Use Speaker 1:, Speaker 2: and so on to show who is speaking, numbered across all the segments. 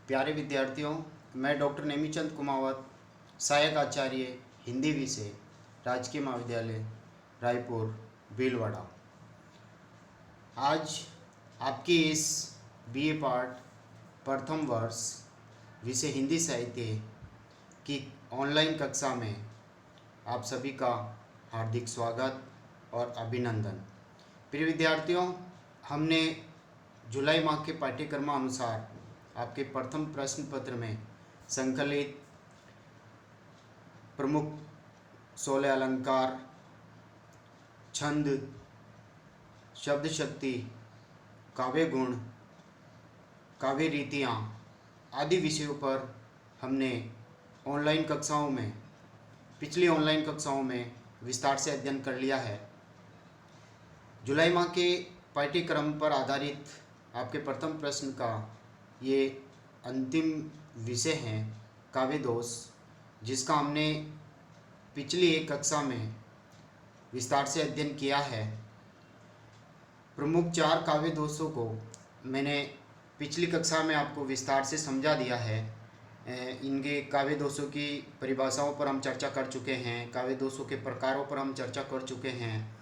Speaker 1: प्यारे विद्यार्थियों, मैं डॉक्टर नेमीचंद कुमावत, सहायक आचार्य हिंदी विषय, राजकीय महाविद्यालय रायपुर भीलवाड़ा। आज आपकी इस बीए पार्ट प्रथम वर्ष विषय हिंदी साहित्य की ऑनलाइन कक्षा में आप सभी का हार्दिक स्वागत और अभिनंदन। प्रिय विद्यार्थियों, हमने जुलाई माह के पाठ्यक्रमानुसार आपके प्रथम प्रश्न पत्र में संकलित प्रमुख 16 अलंकार, छंद, शब्द शक्ति, काव्य गुण, काव्य रीतियाँ आदि विषयों पर हमने पिछली ऑनलाइन कक्षाओं में विस्तार से अध्ययन कर लिया है। जुलाई माह के पाठ्यक्रम पर आधारित आपके प्रथम प्रश्न का ये अंतिम विषय है काव्य दोष, जिसका हमने पिछली एक कक्षा में विस्तार से अध्ययन किया है। प्रमुख 4 काव्य दोषों को मैंने पिछली कक्षा में आपको विस्तार से समझा दिया है। इनके काव्य दोषों की परिभाषाओं पर हम चर्चा कर चुके हैं, काव्य दोषों के प्रकारों पर हम चर्चा कर चुके हैं,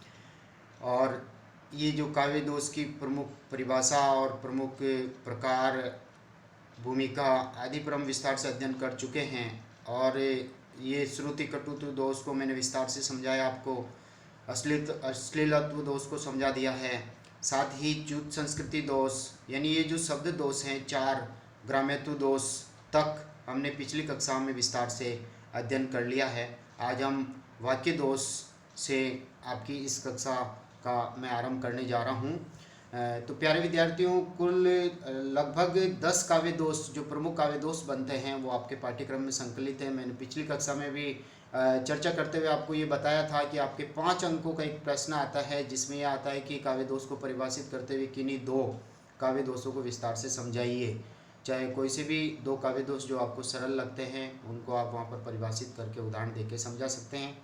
Speaker 1: और ये जो काव्य दोष की प्रमुख परिभाषा और प्रमुख प्रकार, भूमिका आदि पर हम विस्तार से अध्ययन कर चुके हैं। और ये श्रुति कटुत्व दोष को मैंने विस्तार से समझाया आपको, अश्लीलत्व दोष को समझा दिया है। साथ ही च्युत संस्कृति दोष, यानी ये जो शब्द दोष हैं 4 ग्राम्यत्व दोष तक हमने पिछली कक्षा में विस्तार से अध्ययन कर लिया है। आज हम वाक्य दोष से आपकी इस कक्षा का मैं आरंभ करने जा रहा हूँ। तो प्यारे विद्यार्थियों, कुल लगभग 10 काव्य दोष जो प्रमुख काव्य दोष बनते हैं वो आपके पाठ्यक्रम में संकलित है। मैंने पिछली कक्षा में भी चर्चा करते हुए आपको ये बताया था कि आपके 5 अंकों का एक प्रश्न आता है, जिसमें यह आता है कि काव्य दोष को परिभाषित करते हुए किन्हीं 2 काव्य दोषों को विस्तार से समझाइए। चाहे कोई से भी 2 काव्य दोष जो आपको सरल लगते हैं उनको आप वहाँ पर परिभाषित करके उदाहरण देके समझा सकते हैं।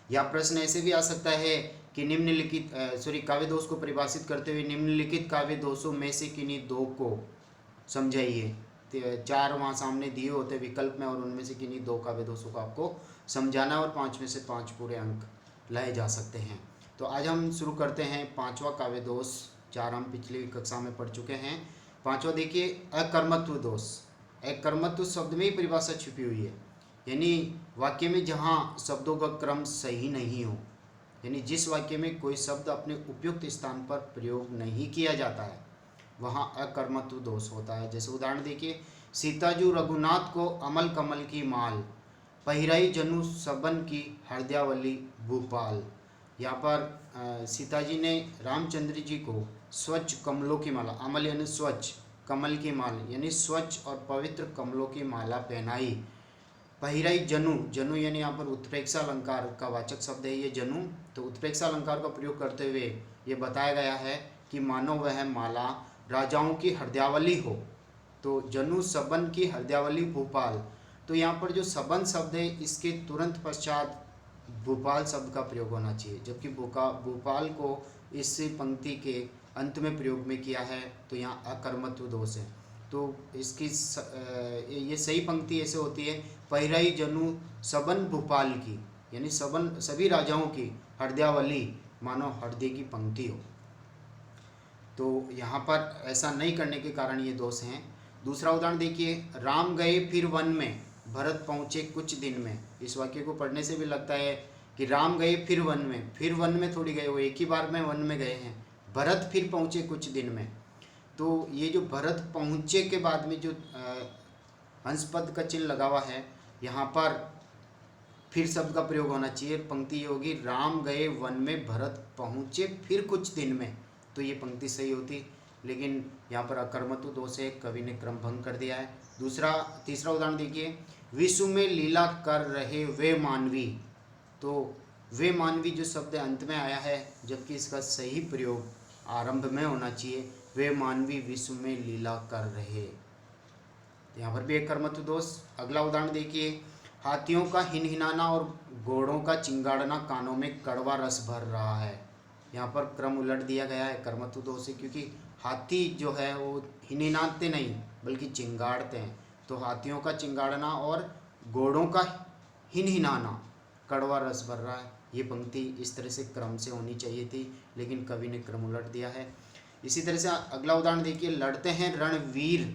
Speaker 1: या प्रश्न ऐसे भी आ सकता है कि काव्य दोष को परिभाषित करते हुए निम्नलिखित काव्य दोषों में से किन्हीं 2 को समझाइए। 4 वहाँ सामने दिए होते विकल्प में, और उनमें से किन्हीं 2 काव्य दोषों को आपको समझाना, और 5 में से 5 पूरे अंक लाए जा सकते हैं। तो आज हम शुरू करते हैं 5वां काव्य दोष। 4 हम पिछली कक्षा में पढ़ चुके हैं। 5वां देखिए, अकर्मत्व दोष। अकर्मत्व शब्द में ही परिभाषा छुपी हुई है, यानी वाक्य में जहाँ शब्दों का क्रम सही नहीं हो, यानी जिस वाक्य में कोई शब्द अपने उपयुक्त स्थान पर प्रयोग नहीं किया जाता है वहाँ अकर्मत्व दोष होता है। जैसे उदाहरण देखिए, सीताजू रघुनाथ को अमल कमल की माल, पहिराई जनु सबन की हृदयावली भूपाल। यहाँ पर सीता जी ने रामचंद्र जी को स्वच्छ कमलों की माला, अमल यानी स्वच्छ, कमल की माल यानी स्वच्छ और पवित्र कमलों की माला पहनाई। पहिराई जनु, जनु यानी यहाँ पर उत्प्रेक्षा अलंकार का वाचक शब्द है ये जनु। तो उत्प्रेक्षा अलंकार का प्रयोग करते हुए ये बताया गया है कि मानो वह माला राजाओं की हृदयावली हो। तो जनु सबन की हृदयावली भूपाल। तो यहाँ पर जो सबन शब्द है इसके तुरंत पश्चात भूपाल शब्द का प्रयोग होना चाहिए, जबकि भूपाल को इस पंक्ति के अंत में प्रयोग में किया है, तो यहाँ अकर्मत्व दोष है। तो इसकी ये सही पंक्ति ऐसे होती है, पहिराई जनु सबन भूपाल की, यानी सबन सभी राजाओं की हृदयावली मानो हृदय की पंक्ति हो। तो यहाँ पर ऐसा नहीं करने के कारण ये दोष हैं। दूसरा उदाहरण देखिए, राम गए फिर वन में, भरत पहुँचे कुछ दिन में। इस वाक्य को पढ़ने से भी लगता है कि राम गए फिर वन में थोड़ी गए, वो एक ही बार में वन में गए हैं। भरत फिर पहुँचे कुछ दिन में, तो ये जो भरत पहुँचे के बाद में जो हंसपद का चिन्ह लगा हुआ है, यहाँ पर फिर शब्द का प्रयोग होना चाहिए। पंक्ति ये होगी, राम गए वन में, भरत पहुँचे फिर कुछ दिन में, तो ये पंक्ति सही होती। लेकिन यहाँ पर अकर्मत्व दोष है, कवि ने क्रम भंग कर दिया है। तीसरा उदाहरण देखिए, विश्व में लीला कर रहे वे मानवी। तो वे मानवी जो शब्द अंत में आया है, जबकि इसका सही प्रयोग आरंभ में होना चाहिए, वे मानवी विश्व में लीला कर रहे। यहाँ पर भी एक कर्मत्व दोष। अगला उदाहरण देखिए, हाथियों का हिनहिनाना और घोड़ों का चिंगाड़ना कानों में कड़वा रस भर रहा है। यहाँ पर क्रम उलट दिया गया है, कर्मत्व दोष है, क्योंकि हाथी जो है वो हिनहिनाते नहीं बल्कि चिंगाड़ते हैं। तो हाथियों का चिंगाड़ना और घोड़ों का हिनहिनाना कड़वा रस भर रहा है। ये पंक्ति इस तरह से क्रम से होनी चाहिए थी, लेकिन कवि ने क्रम उलट दिया है। इसी तरह से अगला उदाहरण देखिए, लड़ते हैं रणवीर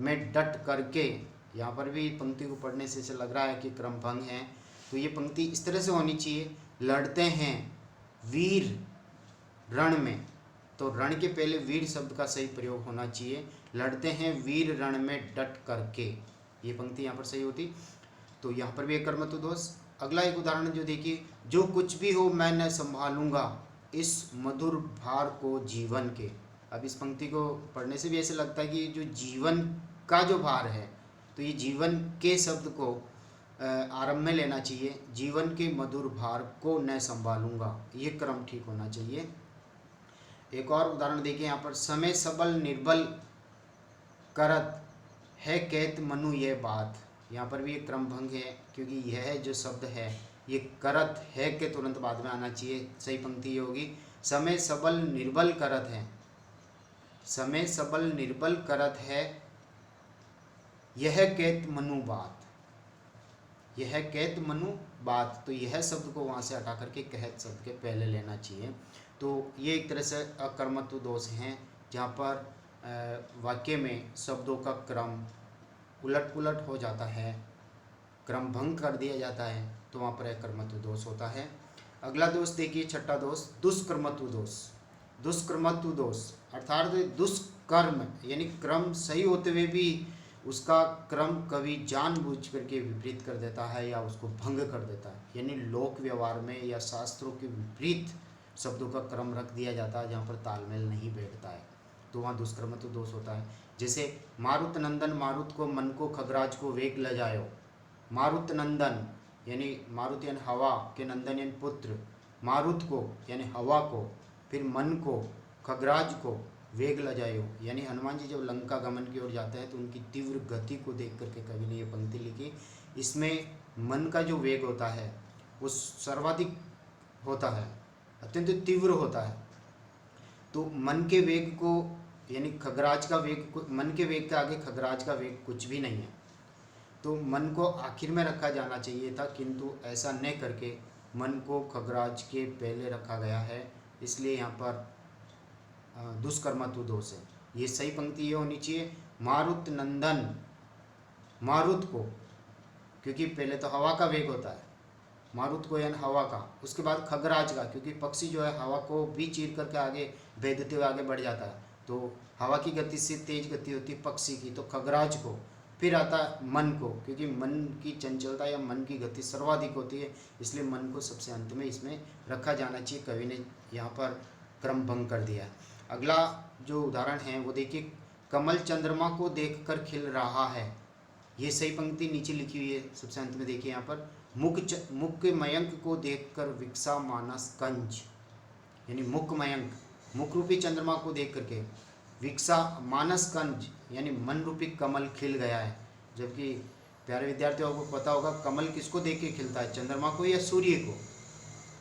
Speaker 1: में डट करके। यहाँ पर भी पंक्ति को पढ़ने से ऐसा लग रहा है कि क्रम भंग है। तो ये पंक्ति इस तरह से होनी चाहिए, लड़ते हैं वीर रण में। तो रण के पहले वीर शब्द का सही प्रयोग होना चाहिए, लड़ते हैं वीर रण में डट करके। ये पंक्ति यहाँ पर सही होती। तो यहाँ पर भी एक कर्मत्व दोष। अगला एक उदाहरण जो देखिए, जो कुछ भी हो मैं न संभालूंगा इस मधुर भार को जीवन के। अब इस पंक्ति को पढ़ने से भी ऐसे लगता है कि जो जीवन का जो भार है, तो ये जीवन के शब्द को आरंभ में लेना चाहिए, जीवन के मधुर भार को न संभालूंगा, ये क्रम ठीक होना चाहिए। एक और उदाहरण देखिए यहाँ पर, समय सबल निर्बल करत है कहत मनु ये बात। यहाँ पर भी एक क्रम भंग है, क्योंकि यह जो शब्द है ये करत है के तुरंत बाद में आना चाहिए। सही पंक्ति ये होगी, समय सबल निर्बल करत है, समय सबल निर्बल करत है यह कहत मनु बात, यह कहत मनु बात। तो यह शब्द को वहाँ से हटा करके कहत शब्द के पहले लेना चाहिए। तो ये एक तरह से अकर्मत्व दोष हैं, जहाँ पर वाक्य में शब्दों का क्रम उलट पुलट हो जाता है, क्रम भंग कर दिया जाता है, तो वहाँ पर अकर्मत्व दोष होता है। अगला दोष देखिए, छठा दोष, दुष्कर्मत्व दोष। दुष्कर्मत्व दोष अर्थात दुष्कर्म यानी क्रम सही होते हुए भी उसका क्रम कवि जानबूझ करके विपरीत कर देता है या उसको भंग कर देता है। यानी लोक व्यवहार में या शास्त्रों के विपरीत शब्दों का क्रम रख दिया जाता है, जहाँ पर तालमेल नहीं बैठता है, तो वहाँ दुष्कर्मत्व दोष होता है। जैसे मारुत नंदन मारुत को मन को खगराज को वेग ल जायो। मारुत नंदन यानी मारुत यानी हवा के, नंदन यानी पुत्र, मारुत को यानी हवा को, फिर मन को, खगराज को वेग ल जायो यानी हनुमान जी जब लंका गमन की ओर जाते हैं तो उनकी तीव्र गति को देख करके कवि ने ये पंक्ति लिखी। इसमें मन का जो वेग होता है वो सर्वाधिक होता है, अत्यंत तीव्र होता है। तो मन के वेग को यानी खगराज का वेग को, मन के वेग के आगे खगराज का वेग कुछ भी नहीं है, तो मन को आखिर में रखा जाना चाहिए था, किंतु ऐसा न करके मन को खगराज के पहले रखा गया है, इसलिए यहाँ पर दुष्कर्मत्व दोष है। ये सही पंक्ति ये होनी चाहिए, मारुत नंदन मारुत को, क्योंकि पहले तो हवा का वेग होता है, मारुत को यानी हवा का, उसके बाद खगराज का, क्योंकि पक्षी जो है हवा को भी चीर करके आगे भेदते हुए आगे बढ़ जाता है, तो हवा की गति से तेज गति होती है पक्षी की, तो खगराज को, फिर आता है मन को, क्योंकि मन की चंचलता या मन की गति सर्वाधिक होती है, इसलिए मन को सबसे अंत में इसमें रखा जाना चाहिए। कवि ने यहाँ पर क्रम भंग कर दिया। अगला जो उदाहरण है वो देखिए, कमल चंद्रमा को देखकर खिल रहा है। ये सही पंक्ति नीचे लिखी हुई है सबसे अंत में, देखिए यहाँ पर, मुख मयंक को देखकर विकसा मानस कंज, यानी मुख मयंक, मुख रूपी चंद्रमा को देख करके विकसा मानस कंज यानी मन रूपी कमल खिल गया है। जबकि प्यारे विद्यार्थियों को पता होगा कमल किसको देख के खिलता है, चंद्रमा को या सूर्य को?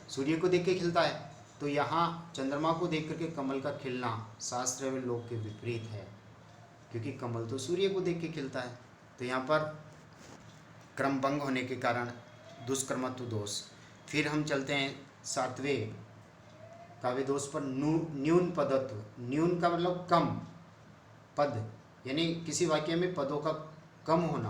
Speaker 1: सूर्य को देख के खिलता है। तो यहाँ चंद्रमा को देख करके कमल का खिलना शास्त्र एवं लोक के विपरीत है, क्योंकि कमल तो सूर्य को देख के खिलता है। तो यहाँ पर क्रम भंग होने के कारण दुष्कर्मत्व दोष। फिर हम चलते हैं सातवें काव्य दोष पर, न्यून पदत्व। न्यून का मतलब कम, पद यानी किसी वाक्य में पदों का कम होना,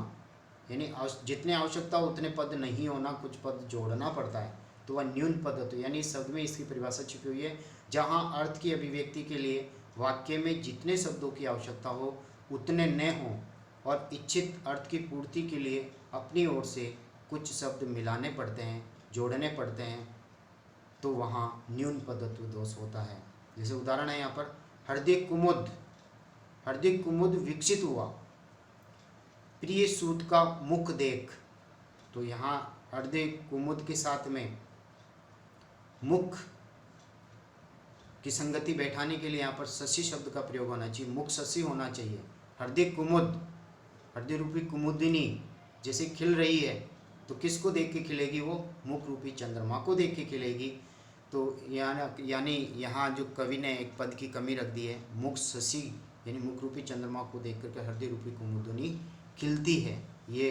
Speaker 1: यानी जितने आवश्यकता उतने पद नहीं होना, कुछ पद जोड़ना पड़ता है, तो वह न्यून पदत्व। यानी शब्द में इसकी परिभाषा छिपी हुई है, जहाँ अर्थ की अभिव्यक्ति के लिए वाक्य में जितने शब्दों की आवश्यकता हो उतने न हों और इच्छित अर्थ की पूर्ति के लिए अपनी ओर से कुछ शब्द मिलाने पड़ते हैं, जोड़ने पड़ते हैं, तो वहाँ न्यून पदत्व दोष होता है। जैसे उदाहरण है यहाँ पर, हृदय कुमुद विकसित हुआ, प्रिय सूत का मुख देख। तो यहाँ हृदय कुमुद के साथ में मुख की संगति बैठाने के लिए यहाँ पर शशि शब्द का प्रयोग होना चाहिए, मुख शशि होना चाहिए। हृदय कुमुद, हृदय रूपी कुमुदिनी जैसे खिल रही है, तो किसको देख के खिलेगी? वो मुख रूपी चंद्रमा को देख के खिलेगी। तो यानी यहाँ जो कवि ने एक पद की कमी रख दी है, मुख शशि यानी मुख रूपी चंद्रमा को देख करके हृदय रूपी कुमुदनी खिलती है, ये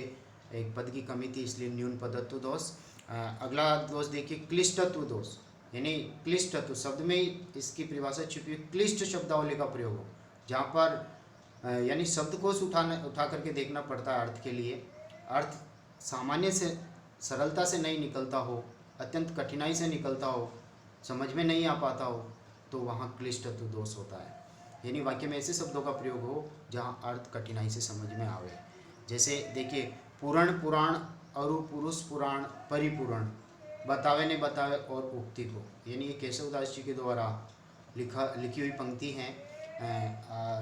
Speaker 1: एक पद की कमी थी, इसलिए न्यून पदत्व दोष। अगला दोष देखिए क्लिष्टत्व दोष, यानी क्लिष्टत्व शब्द में ही इसकी परिभाषा छुपी हुई क्लिष्ट शब्दावली का प्रयोग हो, जहाँ पर यानी शब्दकोश उठा करके देखना पड़ता है अर्थ के लिए, अर्थ सामान्य से सरलता से नहीं निकलता हो, अत्यंत कठिनाई से निकलता हो, समझ में नहीं आ पाता हो, तो वहाँ क्लिष्टत्व दोष होता है। यानी वाक्य में ऐसे शब्दों का प्रयोग हो जहाँ अर्थ कठिनाई से समझ में आवे। जैसे देखिए पुराण पुराण अरु पुरुष पुराण परिपूर्ण बतावे ने बतावे और उक्ति को, यानी ये केशवदास जी के द्वारा लिखी हुई पंक्ति है।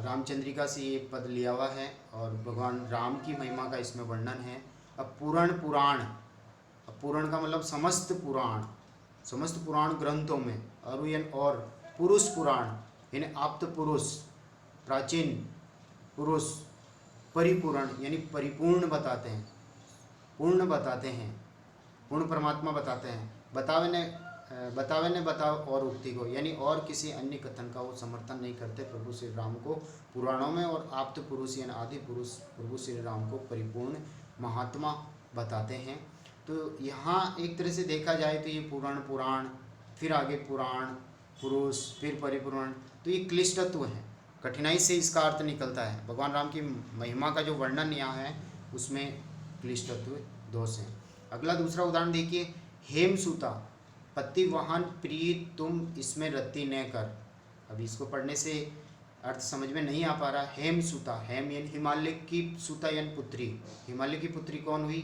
Speaker 1: रामचंद्रिका से ये पद लिया हुआ है और भगवान राम की महिमा का इसमें वर्णन है। अब पुराण पुराण, अब पुराण का मतलब समस्त पुराण ग्रंथों में, और पुरुष पुराण यानी आप्त पुरुष, प्राचीन पुरुष, परिपूर्ण यानी परिपूर्ण बताते हैं, पूर्ण बताते हैं, पूर्ण परमात्मा बताते हैं। बतावे ने बताओ और उक्ति को, यानी और किसी अन्य कथन का वो समर्थन नहीं करते प्रभु श्री राम को पुराणों में, और आप्त पुरुष यानी आदि पुरुष प्रभु श्री राम को परिपूर्ण महात्मा बताते हैं। तो यहाँ एक तरह से देखा जाए तो ये पुराण, फिर आगे पुराण, पुरुष, फिर परिपूर्ण, तो ये क्लिष्टत्व है, कठिनाई से इसका अर्थ निकलता है। भगवान राम की महिमा का जो वर्णन यहाँ है उसमें क्लिष्टत्व दोष है। अगला दूसरा उदाहरण देखिए, हेमसूता पति वाहन प्रिय तुम इसमें रति न कर। अभी इसको पढ़ने से अर्थ समझ में नहीं आ पा रहा। हेमसूता, हेम यानी हिमालय की, सूता यानी पुत्री, हिमालय की पुत्री कौन हुई?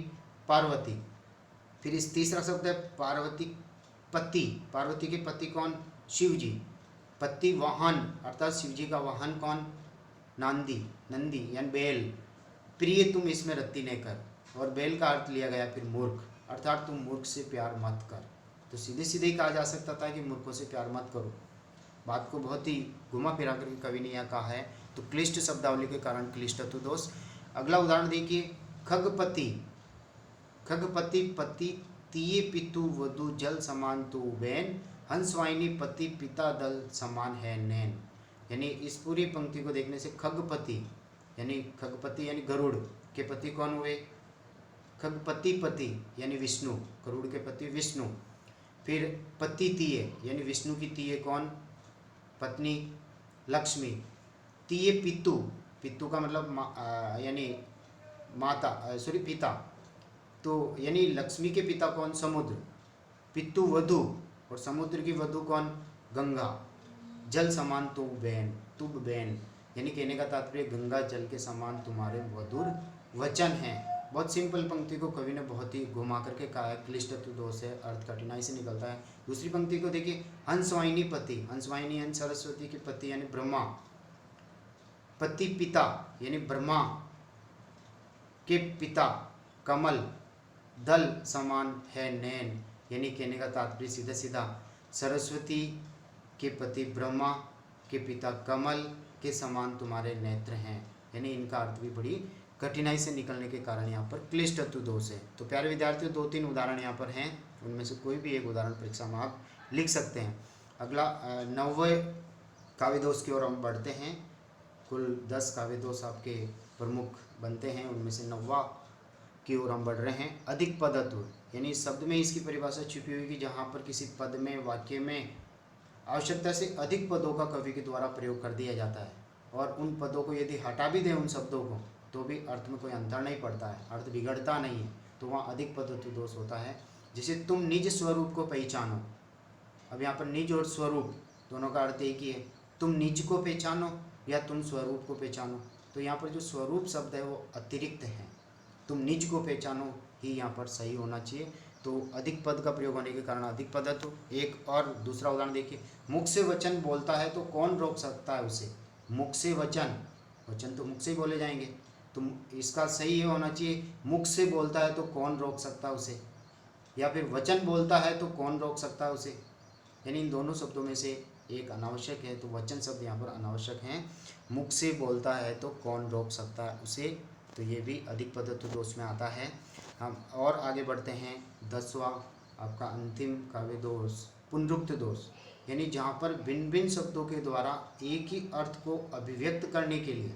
Speaker 1: पार्वती। फिर इस तीसरा शब्द है पार्वती पति, पार्वती के पति कौन? शिव जी। पति वाहन अर्थात शिव जी का वाहन कौन? नंदी यानी बैल। प्रिय तुम इसमें रति न कर, और बैल का अर्थ लिया गया फिर मूर्ख, अर्थात तुम मूर्ख से प्यार मत कर। तो सीधे सीधे ही कहा जा सकता था कि मूर्खों से प्यार मत करो। बात को बहुत ही घुमा फिरा करके कवि ने यहाँ कहा है, तो क्लिष्ट शब्दावली के कारण क्लिष्टत्व दोष। अगला उदाहरण देखिए, खगपति पति तिये पितु वधु जल समान तू बैन, हंसवाहिनी पति पिता दल समान है नैन। यानी इस पूरी पंक्ति को देखने से खगपति यानी गरुड़ के पति कौन हुए? खगपति यानी विष्णु, गरुड़ के पति विष्णु। फिर पति तिये यानी विष्णु की तिये कौन? पत्नी लक्ष्मी। तिये पितु का मतलब यानी पिता, तो यानी लक्ष्मी के पिता कौन? समुद्र। पितु वधु, और समुद्र की वधु कौन? गंगा। जल समान तुब बैन, यानी कहने का तात्पर्य गंगा जल के समान तुम्हारे मधुर वचन हैं। बहुत सिंपल पंक्ति को कवि ने बहुत ही घुमा करके कहा है, क्लिष्टत्व दोष है, अर्थ कठिनाई से निकलता है। दूसरी पंक्ति को देखिए, हंसवाहिनी पति, हंसवाहिनी यानी सरस्वती के पति यानी ब्रह्मा। पति पिता यानी ब्रह्मा के पिता कमल, दल समान है नैन, यानी कहने का तात्पर्य सीधा सीधा सरस्वती के पति ब्रह्मा के पिता कमल के समान तुम्हारे नेत्र हैं, यानी इनका अर्थ भी बड़ी कठिनाई से निकलने के कारण यहाँ पर क्लिष्टत्व दोष है। तो प्यारे विद्यार्थियों, 2-3 उदाहरण यहाँ पर हैं, उनमें से कोई भी एक उदाहरण परीक्षा में आप लिख सकते हैं। अगला 9वें काव्य दोष की ओर हम बढ़ते हैं। कुल 10 काव्य दोष आपके प्रमुख बनते हैं, उनमें से 9वां की ओर हम बढ़ रहे हैं। अधिक पदत्व, यानी शब्द में इसकी परिभाषा छिपी हुई कि जहाँ पर किसी पद में, वाक्य में आवश्यकता से अधिक पदों का कवि के द्वारा प्रयोग कर दिया जाता है, और उन पदों को यदि हटा भी दें उन शब्दों को, तो भी अर्थ में कोई अंतर नहीं पड़ता है, अर्थ बिगड़ता नहीं है, तो वहाँ अधिक पदत्व दोष होता है। जैसे तुम निज स्वरूप को पहचानो। अब यहाँ पर निज और स्वरूप दोनों का अर्थ एक ही है। तुम निज को पहचानो या तुम स्वरूप को पहचानो, तो यहाँ पर जो स्वरूप शब्द है वो अतिरिक्त है, तुम निज को पहचानो ही यहाँ पर सही होना चाहिए। तो अधिक पद का प्रयोग होने के कारण अधिक पदत्व। एक और दूसरा उदाहरण देखिए, मुख से वचन बोलता है तो कौन रोक सकता है उसे? मुख से वचन तो मुख से ही बोले जाएंगे, तो इसका सही होना चाहिए, मुख से बोलता है तो कौन रोक सकता है उसे, या फिर वचन बोलता है तो कौन रोक सकता है उसे। यानी इन दोनों शब्दों में से एक अनावश्यक है, तो वचन शब्द यहाँ पर अनावश्यक हैं। मुख से बोलता है तो कौन रोक सकता है उसे, तो ये भी अधिक पदत्व दोष में आता है। हम और आगे बढ़ते हैं। 10वां आपका अंतिम काव्य दोष पुनरुक्त दोष, यानी जहाँ पर भिन्न भिन्न शब्दों के द्वारा एक ही अर्थ को अभिव्यक्त करने के लिए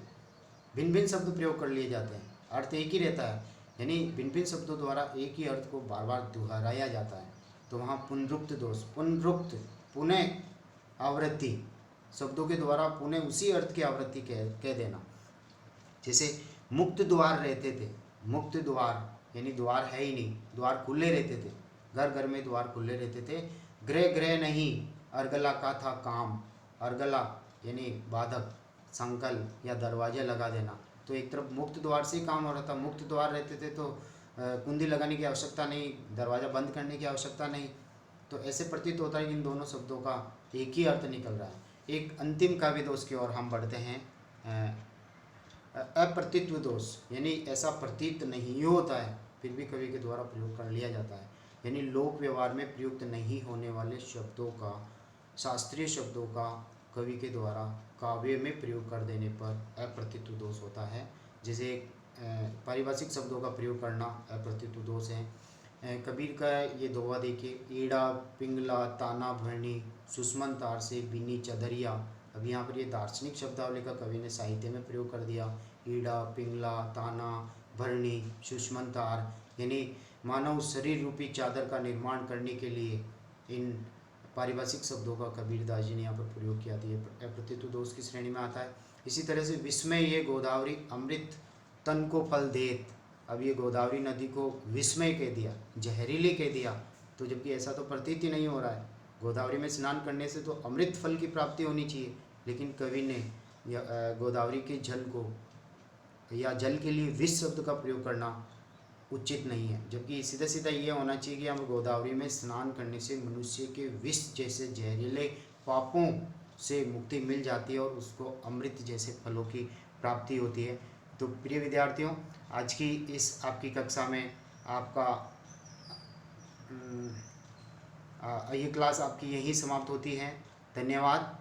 Speaker 1: भिन्न भिन्न शब्द प्रयोग कर लिए जाते हैं, अर्थ एक ही रहता है, यानी भिन्न भिन्न शब्दों द्वारा एक ही अर्थ को बार बार दोहराया जाता है, तो वहाँ पुनरुक्त दोष, पुनरुक्त पुनः आवृत्ति, शब्दों के द्वारा पुनः उसी अर्थ की आवृत्ति कह देना। जैसे मुक्त द्वार रहते थे, मुक्त द्वार यानी द्वार है ही नहीं, द्वार खुले रहते थे, घर घर में द्वार खुले रहते थे। गृह गृह नहीं, अर्गला का था काम, अर्गला यानी बाधक, संकल्प या दरवाजे लगा देना, तो एक तरफ मुक्त द्वार से ही काम हो रहा था, मुक्त द्वार रहते थे तो कुंडी लगाने की आवश्यकता नहीं, दरवाज़ा बंद करने की आवश्यकता नहीं, तो ऐसे प्रतीत होता है कि इन दोनों शब्दों का एक ही अर्थ निकल रहा है। एक अंतिम काव्य दोष की ओर हम बढ़ते हैं, अप्रतीत्व दोष, यानी ऐसा प्रतीत नहीं होता है फिर भी कवि के द्वारा प्रयोग कर लिया जाता है, यानी लोक व्यवहार में प्रयुक्त नहीं होने वाले शब्दों का, शास्त्रीय शब्दों का कवि के द्वारा काव्य में प्रयोग कर देने पर अप्रतीत्व दोष होता है। जैसे पारिभाषिक शब्दों का प्रयोग करना अप्रतीत्व दोष है। कबीर का ये दोहा देखिए, ईड़ा पिंगला ताना भरणी सुषमन तार से बिनी चदरिया। अब यहाँ पर ये दार्शनिक शब्दावली का कवि ने साहित्य में प्रयोग कर दिया, ईड़ा पिंगला ताना भरणी सुषमन तार, यानी मानव शरीर रूपी चादर का निर्माण करने के लिए इन पारिभाषिक शब्दों का कबीरदास जी ने यहाँ पर प्रयोग किया, ये अप्रतीत्व दोष की श्रेणी में आता है। इसी तरह से विस्मय ये गोदावरी अमृत तन को फल देत, अब ये गोदावरी नदी को विस्मय कह दिया, जहरीले कह दिया, तो जबकि ऐसा तो प्रतीत ही नहीं हो रहा है, गोदावरी में स्नान करने से तो अमृत फल की प्राप्ति होनी चाहिए, लेकिन कवि ने गोदावरी के जल को या जल के लिए विष शब्द का प्रयोग करना उचित नहीं है, जबकि सीधा सीधा ये होना चाहिए कि हम गोदावरी में स्नान करने से मनुष्य के विष जैसे जहरीले पापों से मुक्ति मिल जाती है और उसको अमृत जैसे फलों की प्राप्ति होती है। तो प्रिय विद्यार्थियों, आज की इस आपकी कक्षा में आपका ये क्लास आपकी यहीं समाप्त होती है। धन्यवाद।